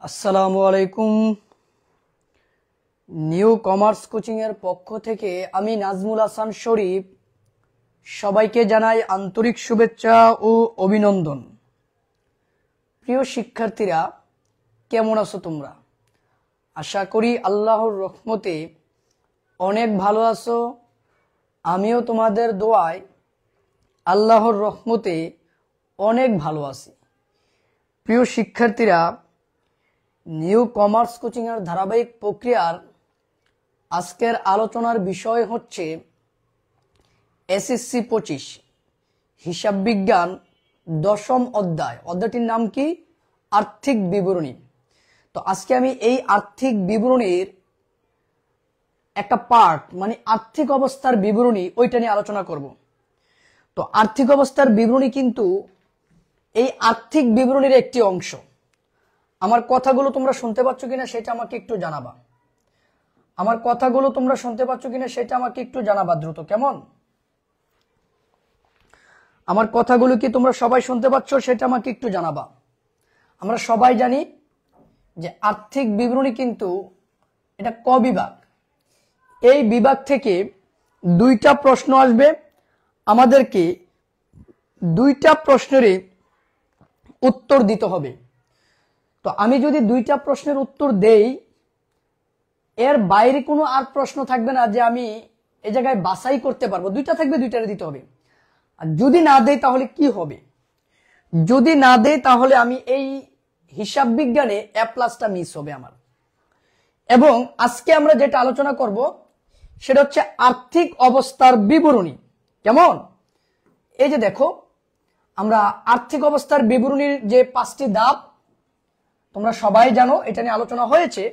আসসালামু আলাইকুম। New commerce coaching এর পক্ষ থেকে আমি নাজমুল হাসান শরীফ সবাইকে জানাই আন্তরিক শুভেচ্ছা ও অভিনন্দন। প্রিয় শিক্ষার্থীরা, কেমন আছো তোমরা? আশা করি আল্লাহর রহমতে অনেক ভালো আছো। আমিও তোমাদের দোয়ায় আল্লাহর রহমতে অনেক ভালো আছি। প্রিয় শিক্ষার্থীরা, নিউ কমার্স কোচিং এর ধারাবাহিক প্রক্রিয়ার আজকের আলোচনার বিষয় হচ্ছে এসএসসি 25 হিসাব বিজ্ঞান দশম অধ্যায়টির নাম কি? আর্থিক বিবরণী। তো আজকে আমি এই আর্থিক বিবরণীর একটা পার্ট মানে আর্থিক অবস্থার বিবরণী ওইটা নিয়ে আলোচনা করব। তো আর্থিক অবস্থার বিবরণী কিন্তু এই আর্থিক বিবরণীর একটি অংশ। আমার কথাগুলো তোমরা শুনতে পাচ্ছ কিনা সেটা আমাকে একটু জানাবা। আমার কথাগুলো তোমরা শুনতে পাচ্ছ কিনা সেটা আমাকে একটু জানাবা দ্রুত। কেমন? আমার কথাগুলো কি তোমরা সবাই শুনতে পাচ্ছ সেটা আমাকে একটু জানাবা। আমরা সবাই জানি যে আর্থিক বিবরণী কিন্তু এটা ক বিভাগ। এই বিভাগ থেকে দুইটা প্রশ্ন আসবে, আমাদেরকে দুইটা প্রশ্নেরই উত্তর দিতে হবে। তো আমি যদি দুইটা প্রশ্নের উত্তর দেই, এর বাইরে কোনো আর প্রশ্ন থাকবে না যে আমি এই জায়গায় বাছাই করতে পারবো। দুইটা থাকবে, দুইটারে দিতে হবে। আর যদি না দেই তাহলে কি হবে? যদি না দেই তাহলে আমি এই হিসাব বিজ্ঞানে A+টা মিস হবে আমার। এবং আজকে আমরা যেটা আলোচনা করব সেটা হচ্ছে আর্থিক অবস্থার বিবরণী। কেমন? এই যে দেখো, আমরা আর্থিক অবস্থার বিবরণীর যে 5টি ধাপ তোমরা সবাই জানো, এটা নিয়ে আলোচনা হয়েছে।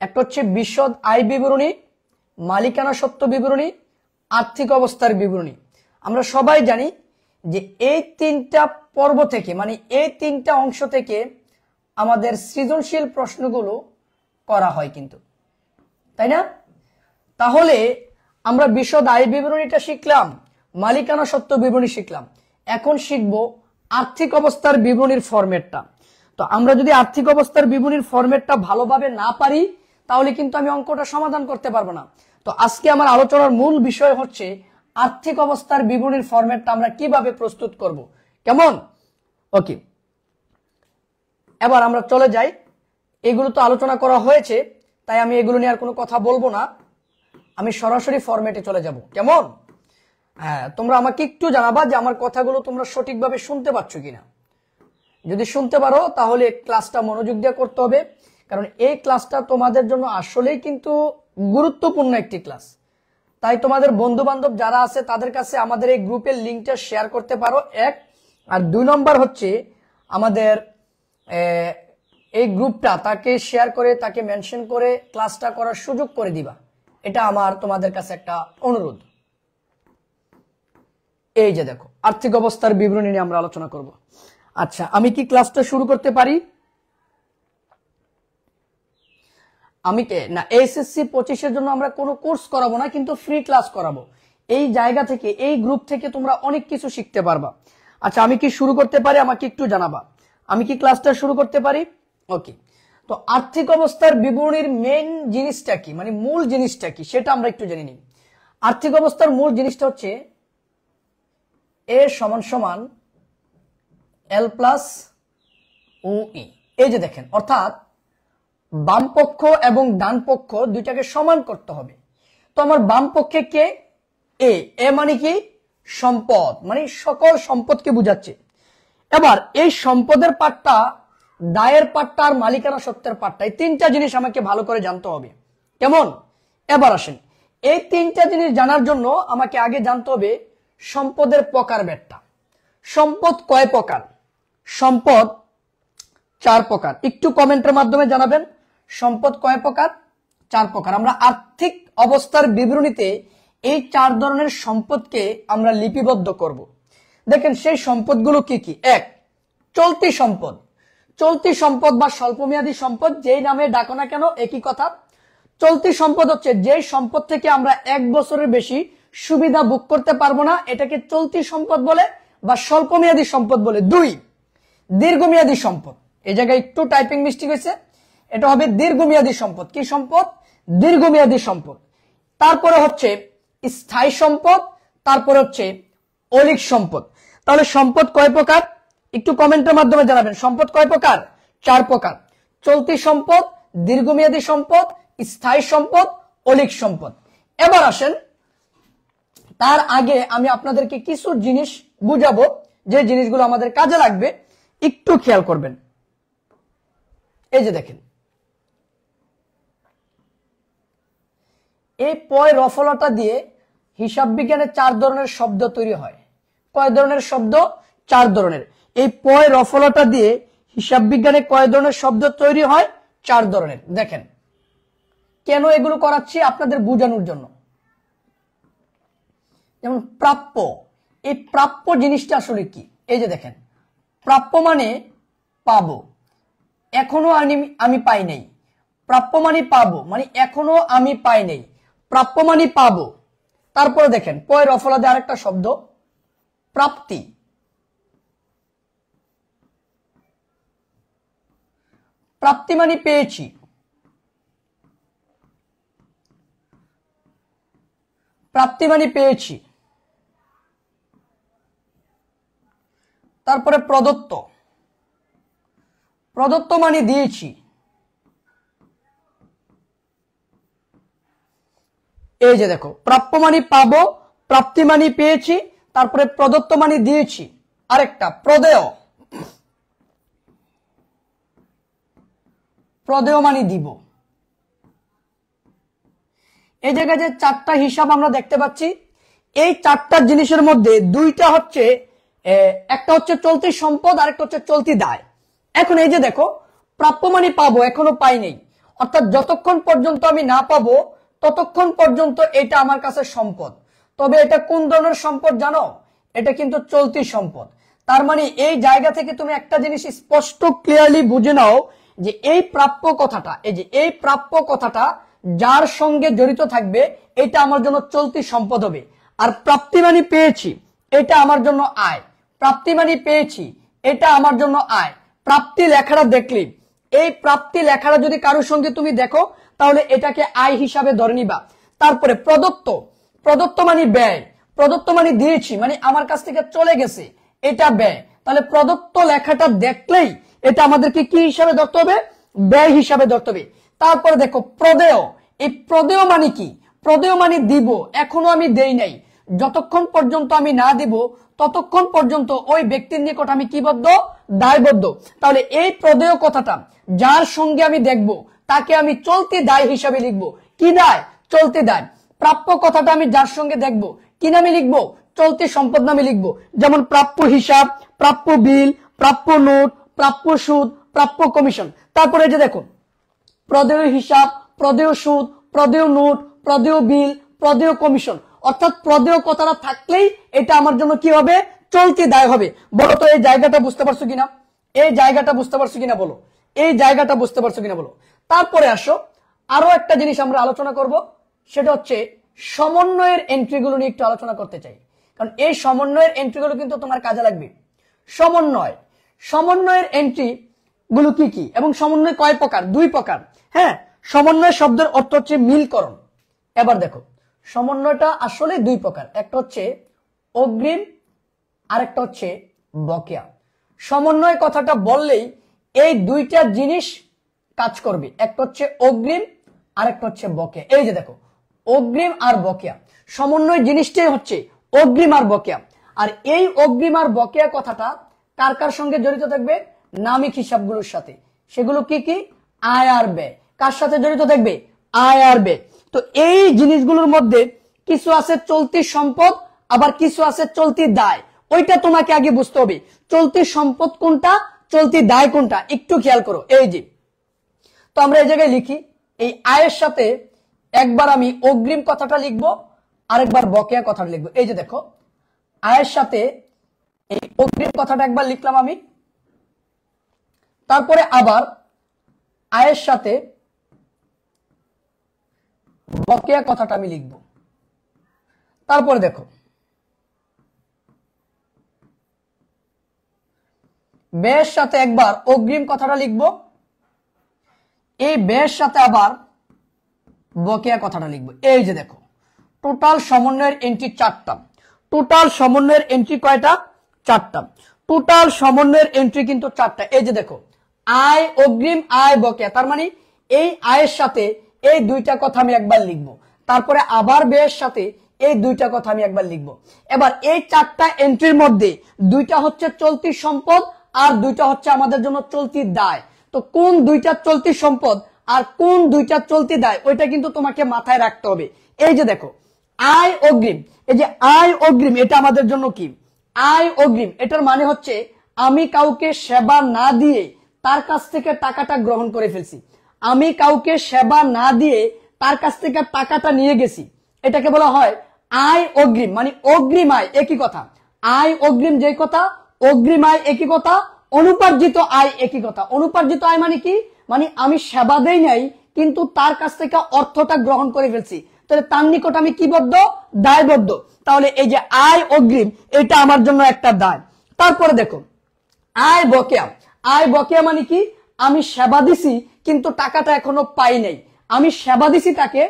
একটা হচ্ছে বিশদ আয় বিবরণী, মালিকানা সত্ত্ব বিবরণী, আর্থিক অবস্থার বিবরণী। আমরা সবাই জানি যে এই তিনটা পর্ব থেকে মানে এই তিনটা অংশ থেকে আমাদের সৃজনশীল প্রশ্নগুলো করা হয় কিন্তু, তাই না? তাহলে আমরা বিশদ আয় বিবরণীটা শিখলাম, মালিকানা সত্ত্ব বিবরণী শিখলাম। এখন শিখব আর্থিক অবস্থার বিবরণীর ফরম্যাটটা। তো আমরা যদি আর্থিক অবস্থার বিবরণীর ফরম্যাটটা ভালোভাবে না পারি তাহলে কিন্তু আমি অঙ্কটা সমাধান করতে পারবো না। তো আজকে আমার আলোচনার মূল বিষয় হচ্ছে আর্থিক অবস্থার বিবরণীর ফরম্যাটটা আমরা কিভাবে প্রস্তুত করব। কেমন? ওকে, এবার আমরা চলে যাই। এগুলো তো আলোচনা করা হয়েছে, তাই আমি এগুলো নিয়ে আর কোনো কথা বলবো না। আমি সরাসরি ফরম্যাটে চলে যাব। কেমন? হ্যাঁ, তোমরা আমাকে একটু জানাবা যে আমার কথাগুলো তোমরা সঠিকভাবে শুনতে পাচ্ছ কিনা। যদি শুনতে পারো তাহলে ক্লাসটা মনোযোগ দিয়ে করতে হবে, কারণ এই ক্লাসটা তোমাদের জন্য আসলেই কিন্তু গুরুত্বপূর্ণ একটি ক্লাস। তাই তোমাদের বন্ধু বান্ধব যারা আছে তাদের কাছে আমাদের এই গ্রুপের লিঙ্কটা শেয়ার করতে পারো, এক। আর 2 নম্বর হচ্ছে আমাদের এই গ্রুপটা তাকে শেয়ার করে, তাকে মেনশন করে ক্লাসটা করার সুযোগ করে দিবা। এটা আমার তোমাদের কাছে একটা অনুরোধ। এই যে দেখো, আর্থিক অবস্থার বিবরণী নিয়ে আমরা আলোচনা করব। আচ্ছা, আমি কি ক্লাসটা শুরু করতে পারি? আমি না, এসএসসি 25 জন্য আমরা কোনো কোর্স করাবো না, কিন্তু ফ্রি ক্লাস করাবো। এই জায়গা থেকে, এই গ্রুপ থেকে তোমরা অনেক কিছু শিখতে পারবা। আচ্ছা, আমি কি শুরু করতে পারি? আমাকে একটু জানাবা। আমি কি ক্লাসটা শুরু করতে পারি? ওকে। তো আর্থিক অবস্থার বিবরণীর মেইন জিনিসটা কি, মানে মূল জিনিসটা কি সেটা আমরা একটু জেনে নিই। আর্থিক অবস্থার মূল জিনিসটা হচ্ছে এ সমান সমান L+OE। এই যে দেখেন, অর্থাৎ বাম পক্ষ এবং ডান পক্ষ দুইটাকে সমান করতে হবে। তো আমার বাম পক্ষে কে? এ মানে কি? সম্পদ, মানে সকল সম্পদকে বুঝাচ্ছে। এবার এই সম্পদের পার্টটা, দায়ের পার্টটা আর মালিকানা সত্ত্বের পার্টটা, এই তিনটা জিনিস আমাকে ভালো করে জানতে হবে। কেমন? এবার আসেন, এই তিনটা জিনিস জানার জন্য আমাকে আগে জানতে হবে সম্পদের প্রকারভেদটা। সম্পদ কয় প্রকার? সম্পদ 4 প্রকার। একটু কমেন্টের মাধ্যমে জানাবেন সম্পদ কয় প্রকার? 4 প্রকার। আমরা আর্থিক অবস্থার বিবরণীতে এই 4 ধরনের সম্পদকে আমরা লিপিবদ্ধ করব। দেখেন সেই সম্পদগুলো কি কি। 1, চলতি সম্পদ। চলতি সম্পদ বা স্বল্পমেয়াদী সম্পদ, যেই নামে ডাকো না কেন একই কথা। চলতি সম্পদ হচ্ছে যেই সম্পদ থেকে আমরা 1 বছরের বেশি সুবিধা ভোগ করতে পারবো না, এটাকে চলতি সম্পদ বলে বা স্বল্পমেয়াদী সম্পদ বলে। 2, দীর্ঘমেয়াদী সম্পদ। এই জায়গায় একটু টাইপিং মিস্টেক হয়েছে, এটা হবে দীর্ঘমেয়াদী সম্পদ। কি সম্পদ? দীর্ঘমেয়াদী সম্পদ। তারপরে হচ্ছে স্থায়ী সম্পদ, তারপরে হচ্ছে অলিক সম্পদ। তাহলে সম্পদ কয় প্রকার একটু কমেন্টের মাধ্যমে জানাবেন। সম্পদ কয় প্রকার? 4 প্রকার। চলতি সম্পদ, দীর্ঘমেয়াদী সম্পদ, স্থায়ী সম্পদ, অলিক সম্পদ। এবার আসেন, তার আগে আমি আপনাদেরকে কিছু জিনিস বুঝাবো, যে জিনিসগুলো আমাদের কাজে লাগবে, একটু খেয়াল করবেন। এই যে দেখেন, এই পয় রফলাটা দিয়ে হিসাব বিজ্ঞানে 4 ধরনের শব্দ তৈরি হয়। কয় ধরনের শব্দ? 4 ধরনের। এই পয় রফলাটা দিয়ে হিসাব বিজ্ঞানে কয় ধরনের শব্দ তৈরি হয়? 4 ধরনের। দেখেন, কেন এগুলো করাচ্ছি? আপনাদের বোঝানোর জন্য। যেমন প্রাপ্য, এই প্রাপ্য জিনিসটা আসলে কি? এই যে দেখেন, প্রাপ্য মানে পাবো, এখনো আমি পাই নাই। প্রাপ্য মানে পাবো, মানে এখনো আমি পাই নাই। প্রাপ্য মানে পাবো। তারপরে দেখেন, পয় রফলা দিয়ে আরেকটা শব্দ প্রাপ্তি। প্রাপ্তি মানে পেয়েছি। প্রাপ্তি মানে পেয়েছি। তারপরে প্রদত্ত, প্রদত্ত মানে দিয়েছি। এই যে দেখো, প্রাপ্য মানে পাবো, প্রাপ্তি মানে পেয়েছি, তারপরে প্রদত্ত মানে দিয়েছি। আরেকটা প্রদেয়, প্রদেয় মানে দিব। এই জায়গায় যে 4টা হিসাব আমরা দেখতে পাচ্ছি, এই 4টা জিনিসের মধ্যে 2টা হচ্ছে, একটা হচ্ছে চলতি সম্পদ, আরেকটা হচ্ছে চলতি দায়। এখন এই যে দেখো, প্রাপ্য মানে পাবো, এখনো পাই নাই, অর্থাৎ যতক্ষণ পর্যন্ত আমি না পাবো ততক্ষণ পর্যন্ত এটা আমার কাছে সম্পদ। তবে এটা কোন ধরনের সম্পদ জানো? এটা কিন্তু চলতি সম্পদ। তার মানে এই জায়গা থেকে তুমি একটা জিনিস স্পষ্ট ক্লিয়ারলি বুঝে নাও, যে এই প্রাপ্য কথাটা, এই যে এই প্রাপ্য কথাটা যার সঙ্গে জড়িত থাকবে এটা আমার জন্য চলতি সম্পদ হবে। আর প্রাপ্তি মানে পেয়েছি, এটা আমার জন্য আয়। প্রাপ্তি মানে পেয়েছি, এটা আমার জন্য আয়। প্রাপ্তি লেখাটা দেখলি, এই প্রাপ্তি লেখাটা যদি কারোর সঙ্গে তুমি দেখো, তাহলে এটাকে আয় হিসাবে ধরে নিবা। তারপরে প্রদত্ত, প্রদত্ত মানে ব্যয়। প্রদত্ত মানে দিয়েছি, মানে আমার কাছ থেকে চলে গেছে, এটা ব্যয়। তাহলে প্রদত্ত লেখাটা দেখলেই এটা আমাদেরকে কি হিসাবে ধরতে হবে? ব্যয় হিসাবে ধরতে হবে। তারপরে দেখো প্রদেয়, এই প্রদেয় মানে কি? প্রদেয় মানে দিব, এখনো আমি দেই নাই। যতক্ষণ পর্যন্ত আমি না দিব ততক্ষণ পর্যন্ত ওই ব্যক্তির নিকট আমি কি বদ্ধ? দায়বদ্ধ। তাহলে এই প্রদেয় কথাটা যার সঙ্গে আমি দেখব তাকে আমি চলতি দায় হিসাবে লিখবো। কি দায়? চলতি দায়। প্রাপ্য কথাটা আমি যার সঙ্গে দেখব কি নামে লিখবো? চলতি সম্পদ নামে লিখবো। যেমন প্রাপ্য হিসাব, প্রাপ্য বিল, প্রাপ্য নোট, প্রাপ্য সুদ, প্রাপ্য কমিশন। তারপরে যে দেখুন, প্রদেয় হিসাব, প্রদেয় সুদ, প্রদেয় নোট, প্রদেয় বিল, প্রদেয় কমিশন। অর্থাৎ প্রদেয় কথাটা থাকলেই এটা আমার জন্য কি হবে? চলতি দায় হবে। বলো তো এই জায়গাটা বুঝতে পারছো কিনা? এই জায়গাটা বুঝতে পারছো কিনা বলো? এই জায়গাটা বুঝতে পারছো কিনা বলো? তারপরে আসো, আরো একটা জিনিস আমরা আলোচনা করব, সেটা হচ্ছে সমন্বয়ের এন্ট্রিগুলো নিয়ে একটু আলোচনা করতে চাই। কারণ এই সমন্বয়ের এন্ট্রিগুলো কিন্তু তোমার কাজে লাগবে। সমন্বয়, সমন্বয়ের এন্ট্রি গুলো কি কি, এবং সমন্বয় কয় প্রকার? 2 প্রকার। হ্যাঁ, সমন্বয় শব্দের অর্থ হচ্ছে মিলকরণ। এবার দেখো, সমন্বয়টা আসলে 2 প্রকার, একটা হচ্ছে অগ্রিম, আরেকটা হচ্ছে বকেয়া। সমন্বয় কথাটা বললেই এই 2টা জিনিস কাজ করবে, একটা হচ্ছে অগ্রিম, আরেকটা হচ্ছে বকেয়া। এই যে দেখো, অগ্রিম আর বকেয়া, সমন্বয় জিনিসটাই হচ্ছে অগ্রিম আর বকেয়া। আর এই অগ্রিম আর বকেয়া কথাটা কার কার সঙ্গে জড়িত থাকবে? নামিক হিসাবগুলোর সাথে। সেগুলো কি কি? আয় আর ব্যয়। কার সাথে জড়িত থাকবে? আয় আর ব্যয়। তো এই জিনিসগুলোর মধ্যে কিছু আছে চলতি সম্পদ, আবার কিছু আছে চলতি দায়। ওইটা তোমাকে আগে বুঝতে হবে, চলতি সম্পদ কোনটা, চলতি দায় কোনটা। একটু খেয়াল করো, এই যে তো আমরা এই জায়গায় লিখি, এই আয়ের সাথে একবার আমি অগ্রিম কথাটা লিখবো, আরেকবার বকেয়া কথাটা লিখবো। এই যে দেখো, আয়ের সাথে এই অগ্রিম কথাটা একবার লিখলাম আমি, তারপরে আবার আয়ের সাথে বকেয়া কথাটা আমি লিখব। তারপরে দেখো, ব্যয়ের সাথে একবার অগ্রিম কথাটা লিখবো, এই ব্যয়ের সাথে আবার বকেয়া কথাটা লিখবো। এই যে দেখো, টোটাল সমন্বয়ের এন্ট্রি 4টা। টোটাল সমন্বয়ের এন্ট্রি কয়টা? 4টা। টোটাল সমন্বয়ের এন্ট্রি কিন্তু 4টা। এই যে দেখো, আয় অগ্রিম, আয় বকেয়া, তার মানে এই আয়ের সাথে এই দুইটা কথা আমি একবার লিখবো, তারপরে আবার ব্যয়ের সাথে এই দুইটা কথা আমি একবার লিখবো। এবার এই 4টা এন্ট্রির মধ্যে দুইটা হচ্ছে চলতি সম্পদ আর দুইটা হচ্ছে আমাদের জন্য চলতি দায়। তো কোন দুইটা চলতি সম্পদ আর কোন দুইটা চলতি দায় ওইটা কিন্তু তোমাকে মাথায় রাখতে হবে। এই যে দেখো, আয় অগ্রিম, এই যে আয় অগ্রিম, এটা আমাদের জন্য কি? আয় অগ্রিম এটার মানে হচ্ছে আমি কাউকে সেবা না দিয়ে তার কাছ থেকে টাকাটা গ্রহণ করে ফেলছি, আমি কাউকে সেবা না দিয়ে তার কাছ থেকে টাকাটা নিয়ে গেছি, এটাকে বলা হয় আয় অগ্রিম। মানে অগ্রিম আয় একই কথা, আয় অগ্রিম যেই কথা, অগ্রিম আয় একই কথা, অনুপার্জিত আয় একই কথা। অনুপার্জিত আয় মানে কি? মানে আমি সেবা দেই নাই কিন্তু তার কাছ থেকে অর্থটা গ্রহণ করে ফেলছি, তাহলে তার নিকট আমি কি বদ্ধ? দায়বদ্ধ। তাহলে এই যে আয় অগ্রিম এটা আমার জন্য একটা দায়। তারপরে দেখো আয় বকেয়া। আয় বকেয়া মানে কি? আমি সেবা দিছি কিন্তু টাকাটা এখনো পাই নাই, আমি সেবা দিছি তাকে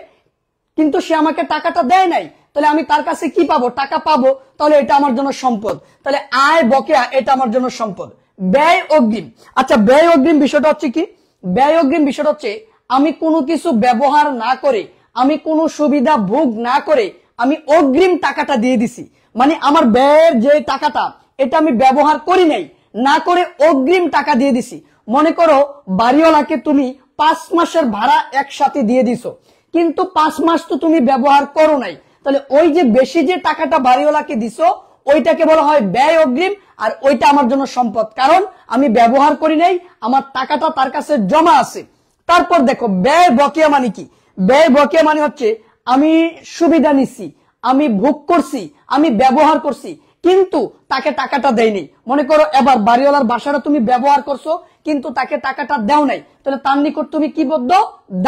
কিন্তু সে আমাকে টাকাটা দেয় নাই, তাহলে আমি তার কাছে কি পাবো? টাকা পাবো, তাহলে এটা আমার জন্য সম্পদ। তাহলে আয় বকেয়া এটা আমার জন্য সম্পদ। ব্যয় অগ্রিম, আচ্ছা ব্যয় অগ্রিম বিষয়টা হচ্ছে কি? ব্যয় অগ্রিম বিষয়টা হচ্ছে আমি কোনো কিছু ব্যবহার না করে, আমি কোনো সুবিধা ভোগ না করে আমি অগ্রিম টাকাটা দিয়ে দিছি, মানে আমার ব্যয়ের যে টাকাটা এটা আমি ব্যবহার করি নাই, না করে অগ্রিম টাকা দিয়ে দিছি। মনে করো বাড়িওয়ালাকে তুমি 5 মাসের ভাড়া একসাথে দিয়ে দিছো, কিন্তু 5 মাস তো তুমি ব্যবহার করো নাই, তাহলে ওই যে বেশি যে টাকাটা বাড়িওয়ালাকে দিছো ওইটাকে বলা হয় ব্যয় অগ্রিম, আর ওইটা আমার জন্য সম্পদ, কারণ আমি ব্যবহার করি নাই, আমার টাকাটা তার কাছে জমা আছে। তারপর দেখো ব্যয় বকেয়া মানে কি? ব্যয় বকেয়া মানে হচ্ছে আমি সুবিধা নিচ্ছি, আমি ভোগ করছি, আমি ব্যবহার করছি, কিন্তু তাকে টাকাটা দেয়নি। মনে করো এবার বাড়িওয়ালার বাসাটা তুমি ব্যবহার করছো কিন্তু তাকে টাকাটা দেও নাই, তাহলে তার নিকট তুমি কি বদ্ধ?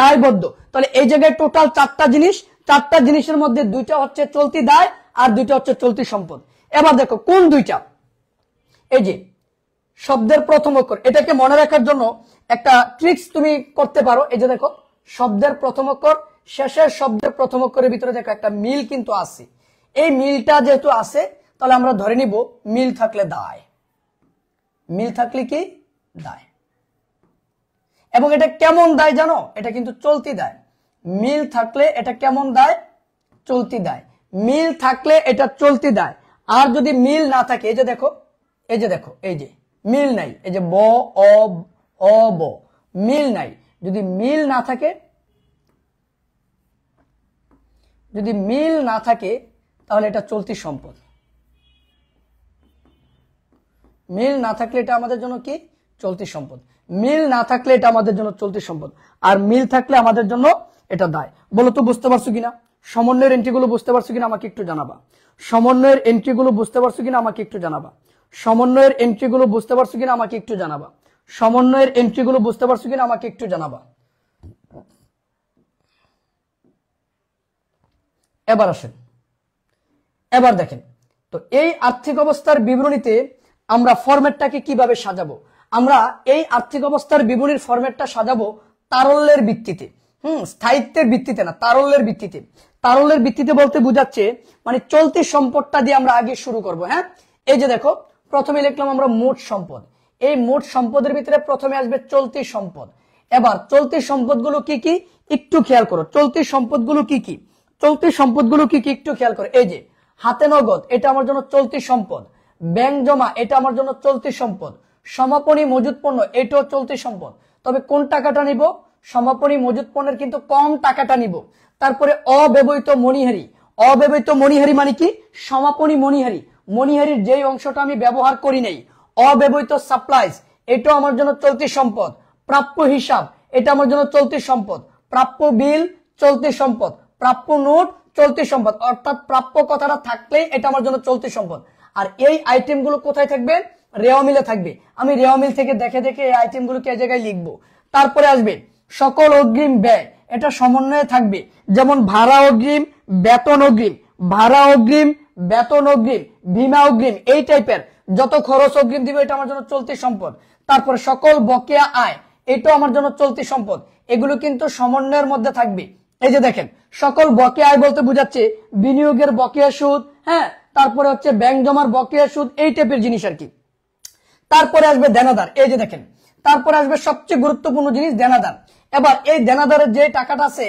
দায়বদ্ধ। তাহলে এই জায়গায় টোটাল 4টা জিনিস, 4টা জিনিসের মধ্যে দুইটা হচ্ছে চলতি দায় আর দুইটা হচ্ছে চলতি সম্পদ। এবার দেখো কোন দুইটা? এই যে শব্দের প্রথম অক্ষর, এটাকে মনে রাখার জন্য একটা ট্রিক্স তুমি করতে পারো। এই যে দেখো শব্দের প্রথম অক্ষর, শেষের শব্দের প্রথম অক্ষরের ভিতরে দেখো একটা মিল কিন্তু আছে। এই মিলটা যেহেতু আছে তাহলে আমরা ধরে নিব মিল থাকলে দায়, মিল থাকলে কি? দায়। এবং এটা কেমন দায় জানো? এটা কিন্তু চলতি দায়। মিল থাকলে এটা কেমন দায়? চলতি দায়। মিল থাকলে এটা চলতি দায়। আর যদি মিল না থাকে, এই যে দেখো, এই যে দেখো, এই যে মিল নাই, এই যে ব অ ব, মিল নাই। যদি মিল না থাকে, যদি মিল না থাকে তাহলে এটা চলতি সম্পদ। মিল না থাকলে এটা আমাদের জন্য কি? চলতি সম্পদ। মিল না থাকলে এটা আমাদের জন্য চলতি সম্পদ, আর মিল থাকলে আমাদের জন্য এটা দায়। বলো তো বুঝতে পারছো কিনা? সমন্বয়ের এন্ট্রিগুলো বুঝতে পারছো কিনা আমাকে একটু জানাবা। সমন্বয়ের এন্ট্রিগুলো বুঝতে পারছো কিনা আমাকে একটু জানাবা। সমন্বয়ের এন্ট্রিগুলো বুঝতে পারছো কিনা আমাকে একটু জানাবা। সমন্বয়ের এন্ট্রিগুলো বুঝতে পারছো কিনা আমাকে একটু জানাবা। এবার আসেন, এবার দেখেন তো এই আর্থিক অবস্থার বিবরণীতে আমরা ফরম্যাটটাকে কিভাবে সাজাবো। আমরা এই আর্থিক অবস্থার বিবরণীর ফরম্যাটটা সাজাবো তারল্যের ভিত্তিতে, স্থায়িত্বের ভিত্তিতে না, তারল্যের ভিত্তিতে। তারল্যের ভিত্তিতে বলতে বোঝাচ্ছে মানে চলতি সম্পদটা দিয়ে আমরা আগে শুরু করব। হ্যাঁ, এই যে দেখো প্রথমে লিখলাম আমরা মোট সম্পদ। এই মোট সম্পদের ভিতরে প্রথমে আসবে চলতি সম্পদ। এবার চলতি সম্পদগুলো কি কি একটু খেয়াল করো। চলতি সম্পদগুলো কি কি? চলতি সম্পদগুলো কি কি একটু খেয়াল করো। এই যে হাতে নগদ, এটা আমার জন্য চলতি সম্পদ। ব্যাংক জমা, এটা আমার জন্য চলতি সম্পদ। সমাপনী মজুত পণ্য, এটাও চলতি সম্পদ। তবে কোন টাকাটা নিব? সমাপনী মজুত পণ্যের কিন্তু কম টাকাটা নিব। তারপরে অব্যবহৃত মণিহারি। অব্যবহৃত মণিহারি মানে কি? সমাপনী মণিহারি, মণিহারির যেই অংশটা আমি ব্যবহার করি নাই। অব্যবহৃত সাপ্লাইজ, এটাও আমার জন্য চলতি সম্পদ। প্রাপ্য হিসাব, এটা আমার জন্য চলতি সম্পদ। প্রাপ্য বিল, চলতি সম্পদ। প্রাপ্য নোট, চলতি সম্পদ। অর্থাৎ প্রাপ্য কথাটা থাকলেই এটা আমার জন্য চলতি সম্পদ। আর এই আইটেমগুলো কোথায় থাকবে? রেওয়া মিলে থাকবে। আমি রেওয়া মিল থেকে দেখে দেখে এই আইটেমগুলোকে এই জায়গায় লিখবো। তারপরে আসবে সকল অগ্রিম ব্যয়, এটা সমন্বয়ে থাকবে। যেমন ভাড়া অগ্রিম, বেতন অগ্রিম, ভাড়া অগ্রিম, বেতন অগ্রিম, বীমা অগ্রিম, এই টাইপের যত খরচ অগ্রিম দিবে এটা আমার জন্য চলতি সম্পদ। তারপরে সকল বকেয়া আয়, এটাও আমার জন্য চলতি সম্পদ। এগুলো কিন্তু সমন্বয়ের মধ্যে থাকবে। এই যে দেখেন, সকল বকেয়া আয় বলতে বোঝাচ্ছে বিনিয়োগের বকেয়া সুদ, হ্যাঁ, তারপরে হচ্ছে ব্যাংক জমার বকেয়া সুদ, এই টাইপের জিনিস আর কি। তারপরে আসবে দেনাদার, এই যে দেখেন, তারপরে আসবে সবচেয়ে গুরুত্বপূর্ণ জিনিস দেনাদার। এবার এই দেনাদারের যে টাকাটা আছে,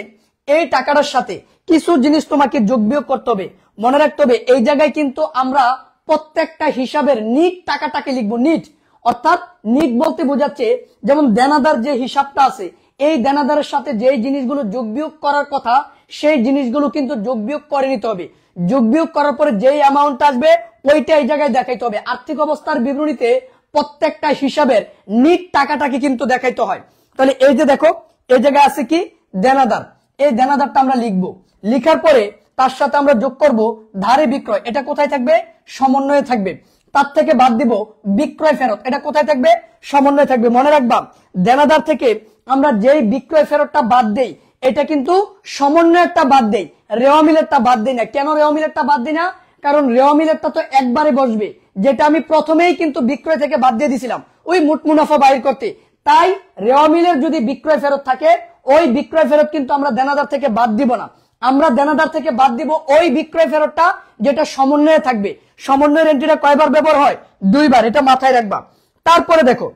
এই টাকাটার সাথে কিছু জিনিস তোমাকে যোগ বিয়োগ করতে হবে। মনে রাখতে হবে এই জায়গায় কিন্তু আমরা প্রত্যেকটা হিসাবের নিট টাকাটাকে লিখবো, নিট। অর্থাৎ নিট বলতে বোঝাচ্ছে যেমন দেনাদার যে হিসাবটা আছে, এই দেনাদারের সাথে যে জিনিসগুলো যোগ বিয়োগ করার কথা, সেই জিনিসগুলো কিন্তু যোগ বিয়োগ করে নিতে হবে। যোগ বিয়োগ করার পরে যেই অ্যামাউন্ট আসবে ওইটা এই জায়গায় দেখাইতে হবে। আর্থিক অবস্থার বিবরণীতে প্রত্যেকটা হিসাবের নিট টাকাটাকে কিন্তু দেখাইতে হয়। তাহলে এই যে দেখো, এই জায়গায় আছে কি দেনাদার, এই দেনাদারটা আমরা লিখবো। লিখার পরে তার সাথে আমরা যোগ করব ধারে বিক্রয়, এটা কোথায় থাকবে? সমন্বয়ে থাকবে। তার থেকে বাদ দিব বিক্রয় ফেরত, এটা কোথায় থাকবে? সমন্বয়ে থাকবে। মনে রাখবা, দেনাদার থেকে আমরা যেই বিক্রয় ফেরতটা বাদ দেই, এটা কিন্তু সমন্বয়েরটা বাদ দেই, রেওয়া মিলেরটা বাদ দেই না। কেন রেওয়া মিলেরটা বাদ দিই না? কারণ রেওয়া মিলেরটা তো একবারে বসবে, যেটা আমি প্রথমেই কিন্তু বিক্রয় থেকে বাদ দিয়ে দিছিলাম ওই মোট মুনাফা বাইর করতে। তাই রেওয়া মিলের যদি বিক্রয় ফেরত থাকে, ওই বিক্রয় ফেরত কিন্তু আমরা দেনাদার থেকে বাদ দিব না। আমরা দেনাদার থেকে বাদ দিব ওই বিক্রয় ফেরতটা যেটা সমন্বয়ে থাকবে। সমন্বয়ের এন্ট্রিটা কয়বার ব্যবহার হয়? 2 বার, এটা মাথায় রাখবা। তারপরে দেখো,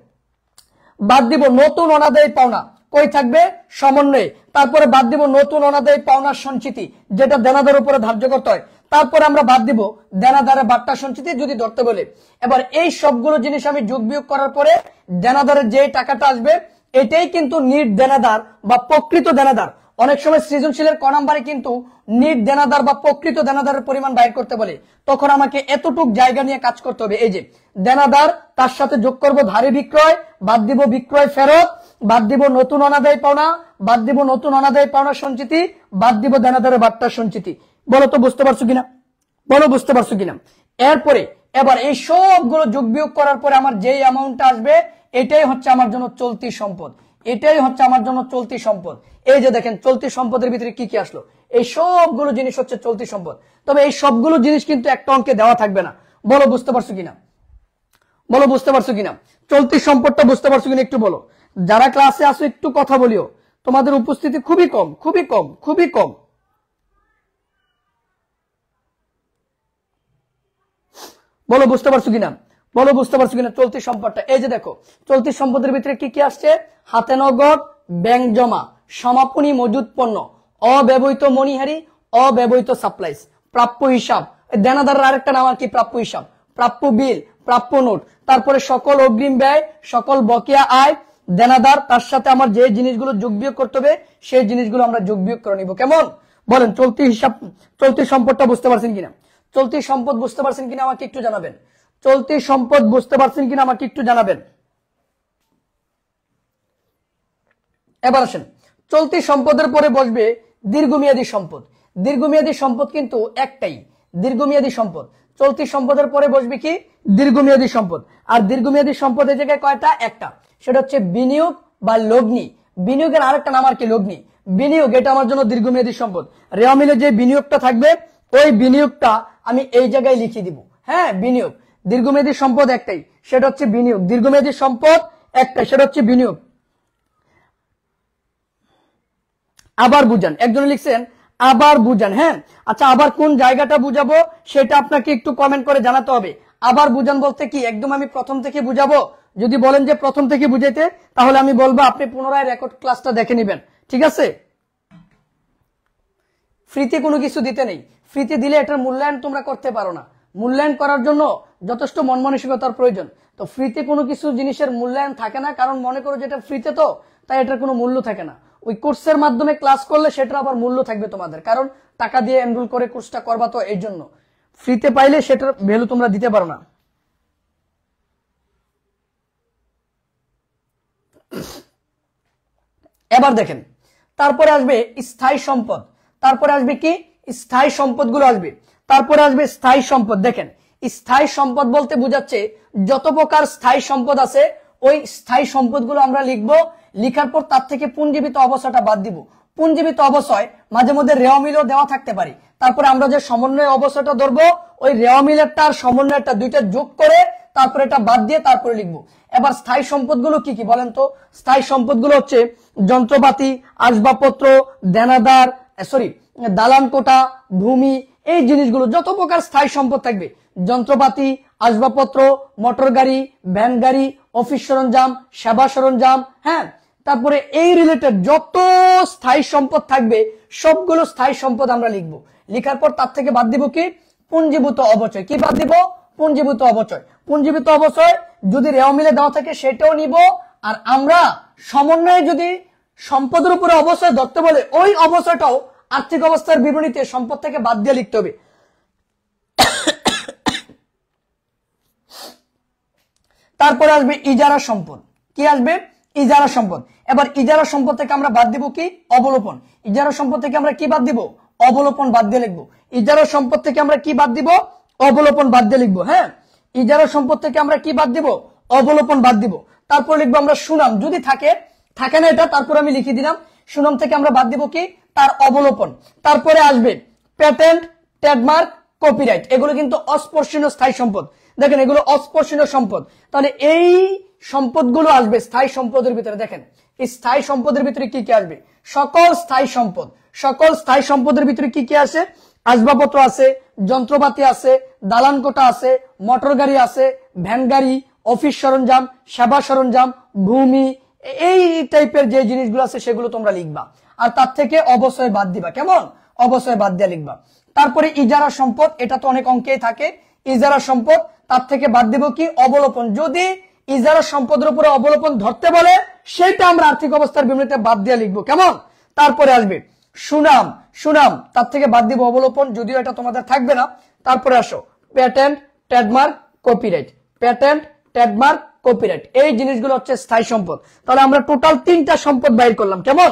বাদ দিব নতুন অনাদায়ী পাওনা, কই থাকবে? সমন্বয়ে। তারপরে বাদ দিব নতুন অনাদায়ী পাওনার সঞ্চিতি, যেটা দেনাদার উপরে ধার্য করতে হয়। তারপরে আমরা বাদ দিব দেনাদারের বাট্টা সঞ্চিতি যদি ধরতে বলে। এবার এই সবগুলো জিনিস আমি যোগ বিয়োগ করার পরে দেনাদারের যে টাকাটা আসবে, এটাই কিন্তু নিট দেনাদার বা প্রকৃত দেনাদার। অনেক সময় সৃজনশীলের ক নাম্বারে কিন্তু নিট দেনাদার বা প্রকৃত দেনাদারের পরিমাণ বাইর করতে বলে, তখন আমাকে এতটুক জায়গা নিয়ে কাজ করতে হবে। এই যে দেনাদার, তার সাথে যোগ করব ধারে বিক্রয়, বাদ দিব বিক্রয় ফেরত, বাদ দিব নতুন অনাদায়ী পাওনা, বাদ দিব নতুন অনাদায়ী পাওনা সঞ্চিতি, বাদ দিব দেনাদারের বাট্টার সঞ্চিতি। বলো তো বুঝতে পারছো কিনা? বলো বুঝতে পারছো কিনা? এরপরে এবার এই সবগুলো যোগ বিয়োগ করার পরে আমার যেই অ্যামাউন্টটা আসবে, এটাই হচ্ছে আমার জন্য চলতি সম্পদ। এটাই হচ্ছে আমার জন্য চলতি সম্পদ। এই যে দেখেন, চলতি সম্পদের ভিতরে কি কি আসলো, এই সবগুলো জিনিস হচ্ছে চলতি সম্পদ। তবে এই সবগুলো জিনিস কিন্তু একটা অঙ্কে দেওয়া থাকবে না। বলো বুঝতে পারছো কিনা? বলো বুঝতে পারছো কিনা? চলতি সম্পদটা বুঝতে পারছো কিনা একটু বলো। যারা ক্লাসে আসো একটু কথা বলিও, তোমাদের উপস্থিতি খুবই কম, খুবই কম, খুবই কম। বলো বুঝতে পারছো কিনা? বলো বুঝতে পারছো কিনা? চলতি সম্পদটা এই যে দেখো, চলতি সম্পদের ভিতরে কি কি আসছে? হাতে নগদ, ব্যাংক জমা, সমাপনী মজুদ পণ্য, অব্যবহৃত মনিহারি, অব্যবহৃত সাপ্লাইস, প্রাপ্য হিসাব। দেনাদারের আরেকটা নাম আর কি? প্রাপ্য হিসাব, প্রাপ্য বিল, প্রাপ্য নোট। তারপরে সকল অগ্রিম ব্যয়, সকল বকেয়া আয়, দেনাদার, তার সাথে আমার যে জিনিসগুলো যোগ বিয়োগ করতে হবে, সেই জিনিসগুলো আমরা যোগ বিয়োগ করে নিব। কেমন? বলেন চলতি হিসাব, চলতি সম্পদটা বুঝতে পারছেন কিনা? চলতি সম্পদ বুঝতে পারছেন কিনা আমাকে একটু জানাবেন। চলতি সম্পদ বুঝতে পারছেন কিনা আমাকে একটু জানাবেন। এবার আসেন, চলতি সম্পদের পরে বসবে দীর্ঘমেয়াদী সম্পদ। দীর্ঘমেয়াদী সম্পদ কিন্তু একটাই, দীর্ঘমেয়াদী সম্পদ। চলতি সম্পদের পরে বসবে কি? দীর্ঘমেয়াদী সম্পদ। আর দীর্ঘমেয়াদী সম্পদের জায়গায় কয়টা? একটা, সেটা হচ্ছে বিনিয়োগ বা লগ্নি। বিনিয়োগের আরেকটা নাম আর কি? লগ্নি। বিনিয়োগ, এটা আমার জন্য দীর্ঘমেয়াদী সম্পদ। রেওয়া মিলে যে বিনিয়োগটা থাকবে, ওই বিনিয়োগটা আমি এই জায়গায় লিখে দিব। হ্যাঁ, বিনিয়োগ। দীর্ঘমেয়াদী সম্পদ একটাই, সেটা হচ্ছে বিনিয়োগ। দীর্ঘমেয়াদী সম্পদ একটাই, সেটা হচ্ছে বিনিয়োগ। আবার বুঝান, একজনে লিখছেন আবার বুঝান। হ্যাঁ, আচ্ছা, আবার কোন জায়গাটা বুঝাবো সেটা আপনাকে একটু কমেন্ট করে জানাতে হবে। আবার বুঝান বলতে কি একদম আমি প্রথম থেকে বুঝাবো? যদি বলেন যে প্রথম থেকে বুঝাইতে, তাহলে আমি বলবো আপনি পুনরায় রেকর্ড ক্লাসটা দেখে নেবেন, ঠিক আছে? ফ্রিতে কোনো কিছু দিতে নেই। ফ্রিতে দিলে এটার মূল্যায়ন তোমরা করতে পারো না। মূল্যায়ন করার জন্য যথেষ্ট মন মানসিকতার প্রয়োজন। তো ফ্রিতে কোনো কিছু জিনিসের মূল্যায়ন থাকে না, কারণ মনে করো যেটা ফ্রিতে, তো তাই এটার কোনো মূল্য থাকে না। ওই কোর্সের মাধ্যমে ক্লাস করলে সেটার আবার মূল্য থাকবে তোমাদের, কারণ টাকা দিয়ে এনরোল করে কোর্সটা করবা, তো এই জন্য। ফ্রিতে পাইলে সেটার ভ্যালু তোমরা দিতে পারো না। এবার দেখেন, তারপরে আসবে স্থায়ী সম্পদ। তারপরে আসবে কি? স্থায়ী সম্পদগুলো আসবে। তারপরে আসবে স্থায়ী সম্পদ। দেখেন, স্থায়ী সম্পদ বলতে বোঝাচ্ছে যত প্রকার স্থায়ী সম্পদ আছে, ওই স্থায়ী সম্পদগুলো আমরা লিখবো। লিখার পর তার থেকে পুঞ্জীবিত অবস্থাটা বাদ দিব। পুঞ্জীবিত অবস্থায় মাঝে মধ্যে রেওয়া মিলও দেওয়া থাকতে পারে। তারপরে আমরা যে সমন্বয় অবস্থাটা ধরবো, ওই রেওয়া মিলেরটা আর সমন্বয়টা দুইটা যোগ করে তারপরে এটা বাদ দিয়ে তারপরে লিখবো। এবার স্থায়ী সম্পদগুলো কি কি বলেন তো? স্থায়ী সম্পদগুলো হচ্ছে যন্ত্রপাতি, আসবাবপত্র, দেনাদার, দালান কোঠা, ভূমি, এই জিনিসগুলো যত প্রকার স্থায়ী সম্পদ থাকবে, যন্ত্রপাতি, আসবাবপত্র, মোটর গাড়ি, ভ্যান গাড়ি, অফিস সরঞ্জাম, সেবা সরঞ্জাম, হ্যাঁ, তারপরে এই রিলেটেড যত স্থায়ী সম্পদ থাকবে সবগুলো স্থায়ী সম্পদ আমরা লিখবো। লিখার পর তার থেকে বাদ দিব কি? পুঞ্জীভূত অবচয়। কি বাদ দিব? পুঞ্জীভূত অবচয়। পুঞ্জীভূত অবচয় যদি রেওয়া মিলে দেওয়া থাকে সেটাও নিব, আর আমরা সমন্বয়ে যদি সম্পদের উপরে অবচয় ধরতে বলে ওই অবচয়টাও আর্থিক অবস্থার বিবরণীতে সম্পদ থেকে বাদ দিয়ে লিখতে হবে। তারপরে আসবে ইজারা সম্পদ। কি আসবে? ইজারা সম্পদ। এবার ইজারা সম্পদ থেকে আমরা বাদ দিব কি? অবলোপন। ইজারা সম্পদ থেকে আমরা কি বাদ দিব? অবলোপন বাদ দিয়ে লিখবো। ইজারা সম্পদ থেকে আমরা কি বাদ দিব? অবলোপন বাদ দিয়ে লিখবো। হ্যাঁ, ইজারা সম্পদ থেকে আমরা কি বাদ দিব? অবলোপন বাদ দিব। তারপর লিখবো আমরা সুনাম, যদি থাকে, থাকে না এটা, তারপর আমি লিখে দিলাম। সুনাম থেকে আমরা বাদ দিব কি? তার অবলোপন। তারপরে আসবে প্যাটেন্ট, ট্রেডমার্ক, কপিরাইট। এগুলো কিন্তু অস্পর্শনীয় স্থায়ী সম্পদ। দেখেন এগুলো অস্পর্শনীয় সম্পদ। তাহলে এই সম্পদগুলো আসবে স্থায়ী সম্পদের ভিতরে। দেখেন এই স্থায়ী সম্পদের ভিতরে কি কি আসবে? সকল স্থায়ী সম্পদ। সকল স্থায়ী সম্পদের ভিতরে কি কি আছে? আসবাবপত্র আছে, যন্ত্রপাতি আছে, দালান কোঠা আছে, মোটর গাড়ি আছে, ভ্যান গাড়ি, অফিস সরঞ্জাম, সেবা সরঞ্জাম, ভূমি, এই টাইপের যে জিনিসগুলো আছে সেগুলো তোমরা লিখবা। আর তার থেকে অবশ্যই বাদ দিবা। কেমন? অবশ্যই বাদ দিয়ে লিখবা। তারপরে ইজারা সম্পদ, এটা তো অনেক অঙ্কেই থাকে। ইজারা সম্পদ, তার থেকে বাদ দিব কি? অবলোপন। যদি ইজারা সম্পদের উপরে অবলোপন ধরতে বলে সেটা আমরা আর্থিক অবস্থার বিবরণীতে বাদ দিয়ে লিখবো। কেমন? তারপরে আসবে সুনাম। সুনাম, তার থেকে বাদ দিব অবলোপন, যদিও এটা তোমাদের থাকবে না। তারপরে আসো patent, trademark, copyright. Patent, trademark, copyright, এই জিনিসগুলো হচ্ছে স্থায়ী সম্পদ। তাহলে আমরা টোটাল 3টা সম্পদ বাইর করলাম। কেমন?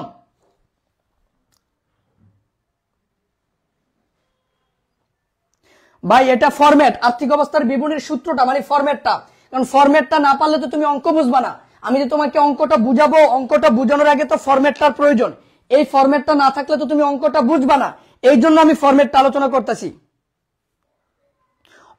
ভাই এটা ফরম্যাট, আর্থিক অবস্থার বিবরণীর সূত্রটা মানে ফরম্যাটটা। কারণ ফরম্যাটটা না পারলে তো তুমি অঙ্ক বুঝবা না। আমি যে তোমাকে অঙ্কটা বুঝাবো, অঙ্কটা বুঝানোর আগে তো ফরম্যাটটার প্রয়োজন। এই ফরম্যাটটা না থাকলে তো তুমি অঙ্কটা বুঝবা না। এই জন্য আমি ফরম্যাটটা আলোচনা করতেছি।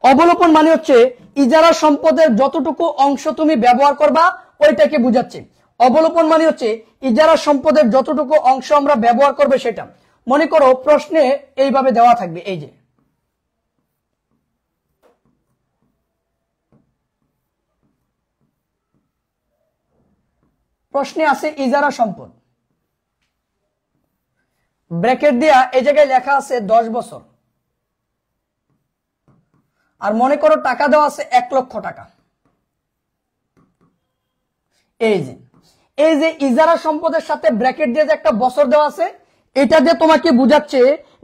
অবলোপন মানে হচ্ছে ইজারা সম্পদের যতটুকু অংশ তুমি ব্যবহার করবা ওইটাকে বুঝাচ্ছে। অবলোপন মানে হচ্ছে ইজারা সম্পদের যতটুকু অংশ আমরা ব্যবহার করবে সেটা। মনে করো প্রশ্নে এইভাবে দেওয়া থাকবে, এই যে প্রশ্নে আছে ইজারা সম্পদ, ব্র্যাকেট দিয়া এই জায়গায় লেখা আছে 10 বছর, আর মনে করো টাকা দেওয়া আছে 1 লক্ষ টাকা। এই যে ইজারা সম্পদের সাথে ব্র্যাকেট দিয়ে যে একটা বছর দেওয়া আছে, এটা দিয়ে তোমাকে বুঝাচ্ছে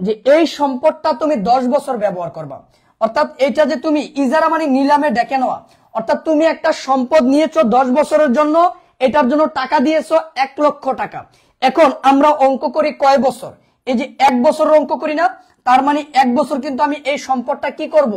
যে এই সম্পদটা তুমি 10 বছর ব্যবহার করবা। অর্থাৎ এটা যে তুমি ইজারা মানে নিলামে ডেকে নেওয়া, অর্থাৎ তুমি একটা সম্পদ নিয়েছো 10 বছরের জন্য, এটার জন্য টাকা দিয়েছো 1 লক্ষ টাকা। এখন আমরা অঙ্ক করি কয় বছর? এই যে 1 বছরের অঙ্ক করি না, তার মানে 1 বছর কিন্তু আমি এই সম্পদটা কি করব?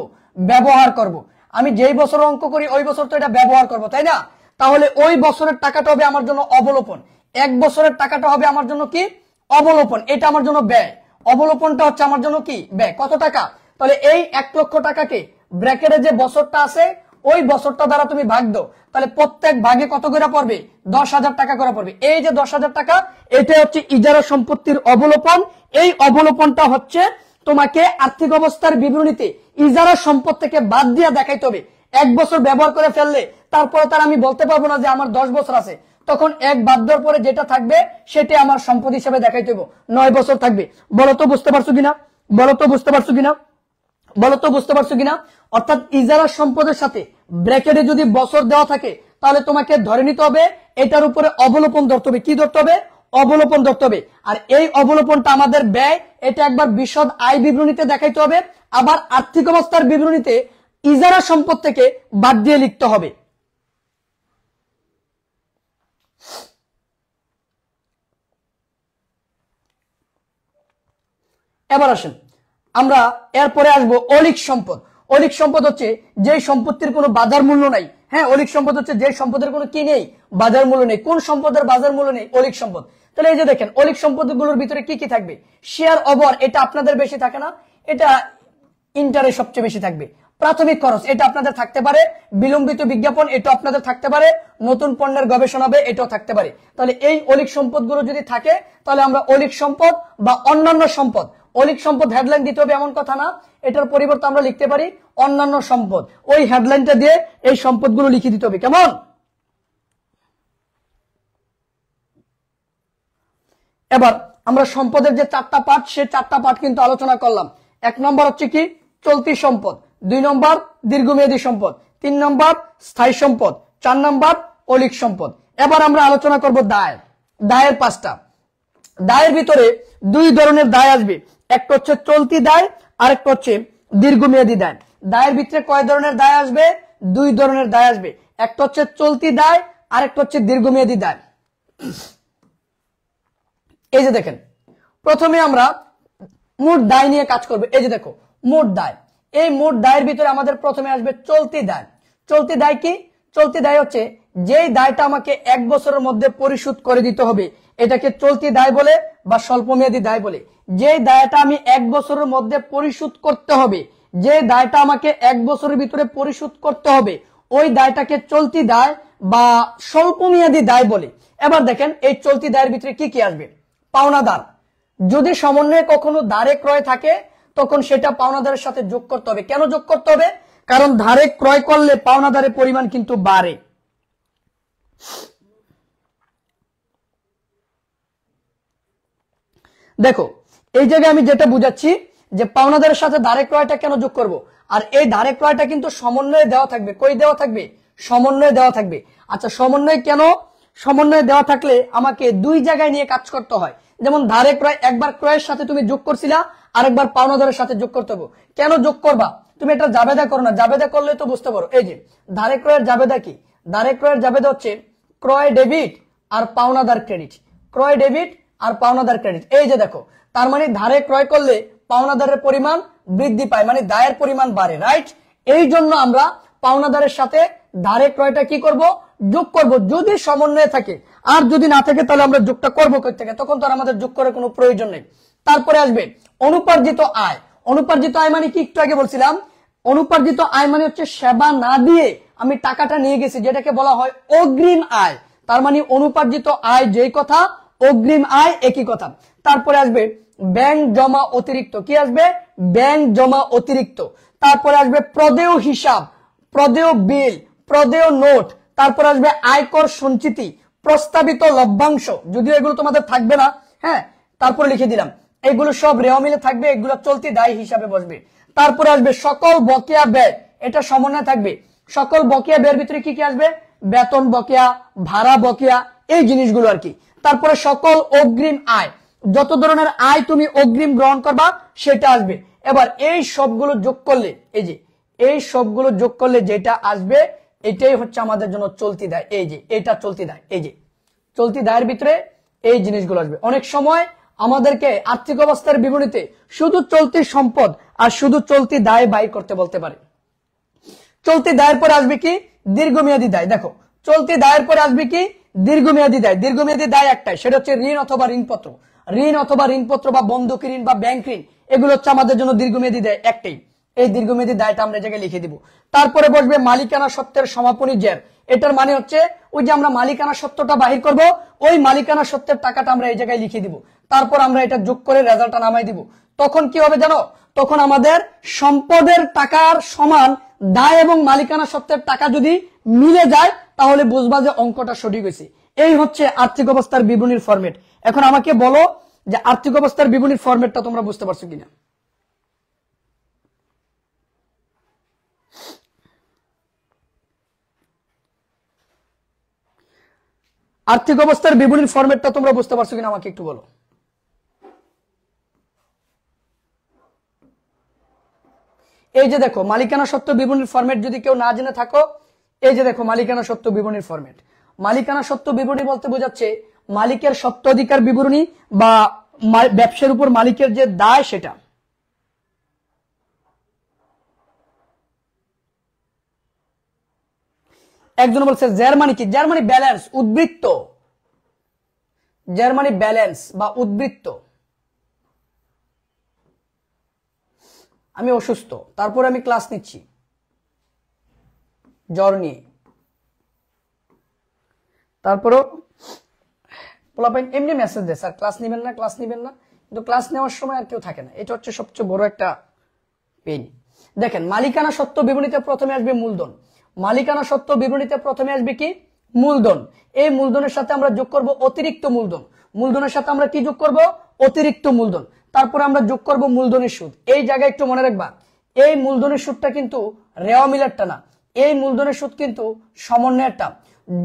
ব্যবহার করব। আমি যেই বছর অঙ্ক করি ওই বছর তো এটা ব্যবহার করব, তাই না? তাহলে ওই বছরের টাকাটা হবে আমার জন্য অবলোপন। 1 বছরের টাকাটা হবে আমার জন্য কি? অবলোপন। এটা আমার জন্য ব্যয়। অবলোপনটা হচ্ছে আমার জন্য কি? ব্যয়। কত টাকা? তাহলে এই 1 লক্ষ টাকাকে ব্র্যাকেটে যে বছরটা আছে ওই বছরটা দ্বারা তুমি ভাগ দাও, তাহলে প্রত্যেক ভাগে কত করে পড়বে? 10,000 টাকা করে পড়বে। এই যে 10,000 টাকা, এটা হচ্ছে ইজারা সম্পত্তির অবলোপন। এই অবলোপনটা হচ্ছে তোমাকে আর্থিক অবস্থার বিবরণীতে ইজারা সম্পদ থেকে বাদ দিয়ে দেখাইতে হবে। 1 বছর ব্যবহার করে ফেললে তারপরে তার আমি বলতে পারবো না যে আমার 10 বছর আছে, তখন 1 বাদ দেওয়ার পরে যেটা থাকবে সেটা আমার সম্পদ হিসেবে দেখাইতে হবে। 9 বছর থাকবে। বলো তো বুঝতে পারছো কিনা? বলো তো বুঝতে পারছো কিনা? বলো তো বুঝতে পারছো কিনা? অর্থাৎ ইজারা সম্পদের সাথে ব্র্যাকেটে যদি বছর দেওয়া থাকে তাহলে তোমাকে ধরে নিতে হবে এটার উপরে অবলোপন ধরতে হবে। কি ধরতে হবে? অবলোপন ধরতে হবে। আর এই অবলোপনটা আমাদের ব্যয়, এটা একবার বিশদ আয় বিবরণীতে দেখাইতে হবে, আবার আর্থিক অবস্থার বিবরণীতে ইজারা সম্পদ থেকে বাদ দিয়ে লিখতে হবে। এবার আসেন আমরা এরপরে আসবো অলিক সম্পদ। অলিক সম্পদ হচ্ছে যে সম্পত্তির কোনো বাজার মূল্য নাই। হ্যাঁ, অলিক সম্পদ হচ্ছে যে সম্পদের কোনো কি নেই? বাজার মূল্য নেই। কোন সম্পদের বাজার মূল্য নেই? অলিক সম্পদ। তাহলে এই যে দেখেন অলিক সম্পদগুলোর ভিতরে কি কি থাকবে? শেয়ার ওভার, এটা আপনাদের বেশি থাকে না, এটা ইন্টারেস্ট সবচেয়ে বেশি থাকবে। প্রাথমিক খরচ এটা আপনাদের থাকতে পারে, বিলম্বিত বিজ্ঞাপন এটা আপনাদের থাকতে পারে, নতুন পণ্যের গবেষণা হবে এটাও থাকতে পারে। তাহলে এই অলিক সম্পদগুলো যদি থাকে তাহলে আমরা অলিক সম্পদ বা অন্যান্য সম্পদ, অলিক সম্পদ হেডলাইন দিতে হবে এমন কথা না, এটার পরিবর্তে আমরা লিখতে পারি অন্যান্য সম্পদ, ওই হেডলাইনটা দিয়ে এই সম্পদগুলো লিখে দিতে হবে। কেমন? এবার আমরা সম্পদের যে 4টা পার্ট, সেই 4টা পার্ট কিন্তু আলোচনা করলাম। 1 নম্বর হচ্ছে কি চলতি সম্পদ, 2 নম্বর দীর্ঘমেয়াদী সম্পদ, 3 নম্বর স্থায়ী সম্পদ, 4 নম্বর অলিক সম্পদ। এবার আমরা আলোচনা করব দায়। দায়ের 5টা। দায়ের ভিতরে 2 ধরনের দায় আসবে, একটা হচ্ছে চলতি দায় আর একটা হচ্ছে দীর্ঘমেয়াদী দায়। দায়ের ভিতরে কয় ধরনের দায় আসবে? 2 ধরনের দায় আসবে, একটা হচ্ছে চলতি দায় আর একটা হচ্ছে দীর্ঘমেয়াদী দায়। এই যে দেখেন, প্রথমে আমরা মোট দায় নিয়ে কাজ করব। এই যে দেখো মোট দায়, এই মোট দায়ের ভিতরে আমাদের প্রথমে আসবে চলতি দায়। চলতি দায় কি? চলতি দায় হচ্ছে যেই দায়টা আমাকে 1 বছরের মধ্যে পরিশোধ করে দিতে হবে, এটাকে চলতি দায় বলে বা স্বল্পমেয়াদী দায় বলে। যেই দায়টা আমি 1 বছরের মধ্যে পরিশোধ করতে হবে, যে দায়টা আমাকে 1 বছরের ভিতরে পরিশোধ করতে হবে, ওই দায়টাকে চলতি দায় বা স্বল্পমেয়াদী দায় বলে। এবার দেখেন এই চলতি দায়ের ভিতরে কি কি আসবে? পাওনাদার। যদি সমন্বয়ে কখনো ধারে ক্রয় থাকে তখন সেটা পাওনাদারের সাথে যোগ করতে হবে। কেন যোগ করতে হবে? কারণ ধারে ক্রয় করলে পাওনাদারের পরিমাণ কিন্তু বাড়ে। দেখো এই জায়গায় আমি যেটা বুঝাচ্ছি যে পাওনাদারের সাথে ধারে ক্রয়টা কেন যোগ করব, আর এই ধারে ক্রয়টা কিন্তু সমন্বয়ে দেওয়া থাকবে। কই দেওয়া থাকবে? সমন্বয়ে দেওয়া থাকবে। আচ্ছা সমন্বয় কেন? সমন্বয়ে দেওয়া থাকলে আমাকে 2 জায়গায় নিয়ে কাজ করতে হয়। যেমন ধারে ক্রয় একবার ক্রয়ের সাথে তুমি যোগ করছিলা, আরেকবার পাওনাদারের সাথে যোগ করতে হবে। কেন যোগ করবা? তুমি এটা জাবেদা করো না, জাবেদা করলে তো বুঝতে পারো। এই যে ধারে ক্রয়ের জাবেদা কি? ধারে ক্রয়ের জাবেদা হচ্ছে ক্রয় ডেবিট আর পাওনাদার ক্রেডিট। ক্রয় ডেবিট আর পাওনাদার ক্রেডিট। এই যে দেখো, তার মানে ধারে ক্রয় করলে পাওনাদারের পরিমাণ বৃদ্ধি পায়, মানে দায়ের পরিমাণ বাড়ে, রাইট? এই জন্য আমরা পাওনাদারের সাথে ধারে ক্রয়টা কি করব? যোগ করব, যদি সমন্বয়ে থাকে। আর যদি না থাকে তাহলে আমরা যোগটা করবো কই থেকে? তখন তো আর আমাদের যোগ করার কোনো প্রয়োজন নেই। তারপরে আসবে অনুপার্জিত আয়। অনুপার্জিত আয় মানে কি? একটু আগে বলছিলাম, অনুপার্জিত আয় মানে হচ্ছে সেবা না দিয়ে আমি টাকাটা নিয়ে গেছি, যেটাকে বলা হয় অগ্রিম আয়। তার মানে অনুপার্জিত আয় যেই কথা, অগ্রিম আয় একই কথা। তারপরে আসবে ব্যাংক জমা অতিরিক্ত। কি আসবে? ব্যাংক জমা অতিরিক্ত। তারপরে আসবে প্রদেয় হিসাব, প্রদেয় বিল, প্রদেয় নোট। তারপর আসবে আয়কর সঞ্চিতি, প্রস্তাবিত লভ্যাংশ, যদিও এগুলো তোমাদের থাকবে না, হ্যাঁ, তারপরে লিখে দিলাম। এগুলো সব রেওয়া মিলে থাকবে, এগুলো চলতি দায় হিসাবে বসবে। তারপরে আসবে সকল বকেয়া ব্যয়, এটা সমন্বয় থাকবে। সকল বকেয়া ব্যয়ের ভিতরে কি কি আসবে? বেতন বকেয়া, ভাড়া বকেয়া, এই জিনিসগুলো আর কি। তারপরে সকল অগ্রিম আয়, যত ধরনের আয় তুমি অগ্রিম গ্রহণ করবা সেটা আসবে। এবার এই সবগুলো যোগ করলে, এই যে এই সবগুলো যোগ করলে যেটা আসবে এটাই হচ্ছে আমাদের জন্য চলতি দায়। এই যে এটা চলতি দায়, এই যে চলতি দায়ের ভিতরে এই জিনিসগুলো আসবে। অনেক সময় আমাদেরকে আর্থিক অবস্থার বিবরণীতে শুধু চলতি সম্পদ আর শুধু চলতি দায় বাই করতে বলতে পারে। চলতি দায়ের পরে আসবে কি? দীর্ঘমেয়াদী দায়। দেখো চলতি দায়ের পরে আসবে কি? দীর্ঘমেয়াদী দায়। দীর্ঘমেয়াদী দায় একটাই, সেটা হচ্ছে ঋণ অথবা ঋণপত্র। ঋণ অথবা ঋণপত্র বা বন্ধকি ঋণ বা ব্যাংক ঋণ, এগুলো হচ্ছে আমাদের জন্য দীর্ঘমেয়াদী দায় একটাই। এই দীর্ঘমেয়াদী দায়টা আমরা এই জায়গায় লিখে দিব। তারপরে বসবে মালিকানা সত্ত্বের সমাপনী জের। এটার মানে হচ্ছে ওই যে আমরা মালিকানা সত্ত্বটা বাহির করব, ওই মালিকানা সত্ত্বের টাকাটা আমরা এই জায়গায় লিখে দিব। তারপর আমরা এটা যোগ করে রেজাল্টটা নামাই দিব। তখন কি হবে জানো? তখন আমাদের সম্পদের টাকার সমান দায় এবং মালিকানা সত্ত্বের টাকা যদি মিলে যায় তাহলে বুঝবা যে অঙ্কটা সঠিক হয়েছে। এই হচ্ছে আর্থিক অবস্থার বিবরণীর ফরম্যাট। এখন আমাকে বলো যে আর্থিক অবস্থার বিবরণীর ফরম্যাটটা তোমরা বুঝতে পারছো কিনা? আর্থিক অবস্থার বিবরণীর ফরম্যাটটা তোমরা বুঝতে পারছো কিনা আমাকে একটু বলো। এই যে দেখো মালিকানা সত্ত্ব বিবরণীর ফরম্যাট যদি কেউ না জেনে থাকো, এই যে দেখো মালিকানা সত্ত্ব বিবরণীর ফরম্যাট। মালিকানা সত্ত্ব বিবরণী বলতে বোঝাচ্ছে মালিকের সত্ত্বাধিকার বিবরণী বা ব্যবসার উপর মালিকের যে দায় সেটা। একজন বলছে জার্মানি কি? জার্মানি ব্যালেন্স, উদ্বৃত্ত। জার্মানি ব্যালেন্স বা উদ্বৃত্ত। আমি অসুস্থ, তারপরে আমি ক্লাস নিচ্ছি, জ্বর নিয়ে। তারপরও পোলাপাইন এমনি মেসেজ দেয়, স্যার ক্লাস নিবেন না, ক্লাস নিবেন না, কিন্তু ক্লাস নেওয়ার সময় আর কেউ থাকে না। এটা হচ্ছে সবচেয়ে বড় একটা পেইন। দেখেন, মালিকানা সত্ত্ব বিবরণীতে প্রথমে আসবে মূলধন। মালিকানা সত্ত্ব বিবরণীতে প্রথমে আসবে কি? মূলধন। এই মূলধনের সাথে আমরা যোগ করব অতিরিক্ত মূলধন। মূলধনের সাথে আমরা কি যোগ করব? অতিরিক্ত মূলধন। তারপরে আমরা যোগ করব মূলধনের সুদ। এই জায়গায় একটু মনে রাখবা, এই মূলধনের সুদটা কিন্তু রেওয়া মিলেরটা না, এই মূলধনের সুদ কিন্তু সমন্বয়েরটা।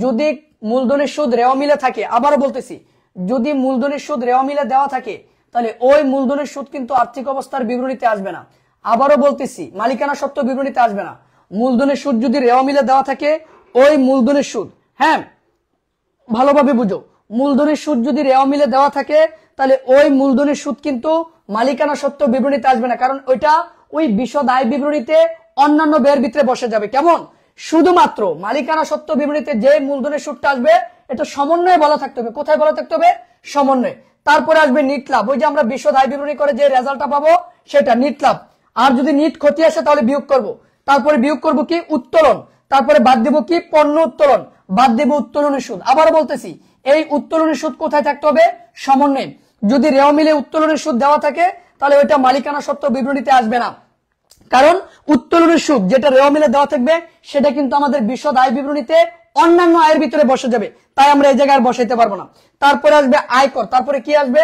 যদি মূলধনের সুদ রেওয়া মিলে থাকে, আবারও বলতেছি, যদি মূলধনের সুদ রেওয়া মিলে দেওয়া থাকে, তাহলে ওই মূলধনের সুদ কিন্তু আর্থিক অবস্থার বিবরণীতে আসবে না। আবারও বলতেছি, মালিকানা সত্ত্ব বিবরণীতে আসবে না। মূলধনের সুদ যদি রেওয়া মিলে দেওয়া থাকে, ওই মূলধনের সুদ, হ্যাঁ ভালোভাবে বুঝো, মূলধনের সুদ যদি রেওয়া মিলে দেওয়া থাকে, তাহলে ওই মূলধনের সুদ কিন্তু মালিকানা সত্ত্ব বিবরণীতে আসবে না, কারণ ওইটা ওই বিশদ আয় বিবরণীতে অন্যান্য ব্যয়ের ভিতরে বসে যাবে। কেমন? শুধুমাত্র মালিকানা সত্ত্ব বিবরণীতে যে মূলধনের সুদটা আসবে, এটা সমন্বয়ে বলা থাকতে হবে। কোথায় বলা থাকতে হবে? সমন্বয়। তারপরে আসবে নিট লাভ, ওই যে আমরা বিশদ আয় বিবরণী করে যে রেজাল্টটা পাবো সেটা নিট লাভ। আর যদি নিট ক্ষতি আসে তাহলে বিয়োগ করব। তারপরে বিয়োগ করব কি? উত্তোলন। তারপরে বাদ দেব কি? পণ্য উত্তোলন। বাদ দেব উত্তোলনের সুদ। আবার বলতেছি, এই উত্তোলনের সুদ কোথায় থাকতে হবে? সমন্বয়ে। যদি রেওয়া মিলে উত্তোলনের সুদ দেওয়া থাকে, তাহলে ওইটা মালিকানা সত্ত্ব বিবরণীতে আসবে না, কারণ উত্তোলনের সুদ যেটা রেওয়া মিলে দেওয়া থাকবে, সেটা কিন্তু আমাদের বিশদ আয় বিবরণীতে অন্যান্য আয়ের ভিতরে বসে যাবে, তাই আমরা এই জায়গায় আর বসাইতে পারবো না। তারপরে আসবে আয়কর। তারপরে কি আসবে?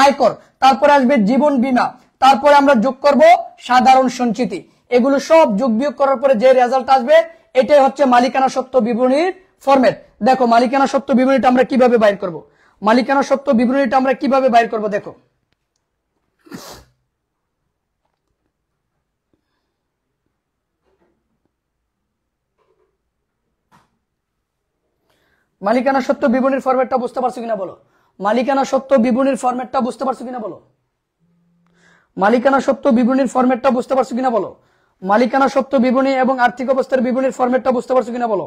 আয়কর। তারপরে আসবে জীবন বীমা। তারপরে আমরা যোগ করব সাধারণ সঞ্চিতি। এগুলো সব যোগ বিয়োগ করার পরে যে রেজাল্ট আসবে, এটাই হচ্ছে মালিকানা সত্ত্ব বিবরণীর ফরম্যাট। দেখো মালিকানা সত্ত্ব বিবরণীটা আমরা কিভাবে বাইর করব। মালিকানা সত্ত্ব বিবরণীটা আমরা কিভাবে বাইর করব, দেখো। মালিকানা সত্ত্ব বিবরণীর ফরম্যাটটা বুঝতে পারছো কিনা বলো। মালিকানা সত্ত্ব বিবরণীর ফরম্যাটটা বুঝতে পারছো কিনা বলো। মালিকানা সত্ত্ব বিবরণীর ফরম্যাটটা বুঝতে পারছো কিনা বলো। মালিকানা সত্ত্ব বিবরণী এবং আর্থিক অবস্থার বিবরণীর ফরম্যাটটা বুঝতে পারছো কিনা বলো।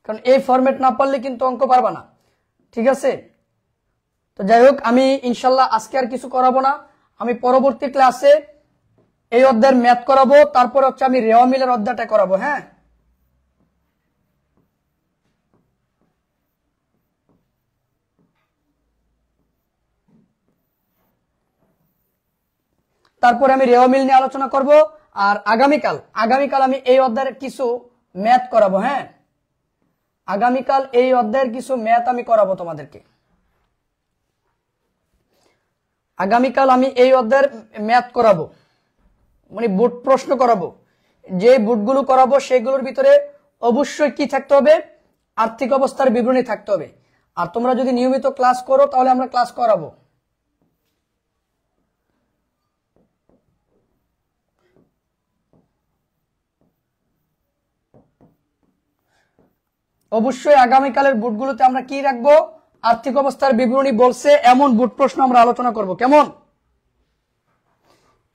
কারণ এই ফরম্যাট না পারলে কিন্তু অঙ্ক পারবা না, ঠিক আছে। তো যাই হোক, আমি ইনশাল্লাহ আজকে আর কিছু করাবো না। আমি পরবর্তী ক্লাসে এই অধ্যায়ের ম্যাথ করাবো, তারপর হচ্ছে আমি রেওয়া মিলের অধ্যায়টা করাবো। হ্যাঁ, তারপরে আমি রেওয়া মিল নিয়ে আলোচনা করব। আর আগামীকাল আমি এই অধ্যায়ের কিছু ম্যাথ করাবো। হ্যাঁ, আগামীকাল এই অধ্যায়ের কিছু ম্যাথ আমি করাবো তোমাদেরকে। আগামীকাল আমি এই অধ্যায়ের ম্যাথ করাবো, মানে বোর্ড প্রশ্ন করাবো। যে বোর্ডগুলো করাবো সেগুলোর ভিতরে অবশ্যই কি থাকতে হবে? আর্থিক অবস্থার বিবরণী থাকতে হবে। আর তোমরা যদি নিয়মিত ক্লাস করো, তাহলে আমরা ক্লাস করাবো। অবশ্যই আগামীকালের বোর্ডগুলোতে আমরা কি রাখবো? আর্থিক অবস্থার বিবরণী বলছে এমন বোর্ড প্রশ্ন আমরা আলোচনা করব। কেমন?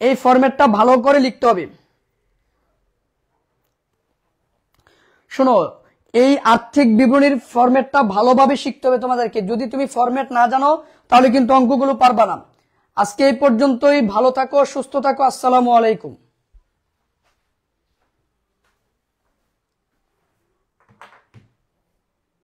এই ফরম্যাটটা ভালো করে লিখতে হবে। শোনো, এই আর্থিক বিবরণীর ফরম্যাটটা ভালোভাবে শিখতে হবে তোমাদেরকে। যদি তুমি ফরম্যাট না জানো, তাহলে কিন্তু অঙ্কগুলো পারবা না। আজকে এই পর্যন্তই। ভালো থাকো, সুস্থ থাকো। আসসালামু আলাইকুম।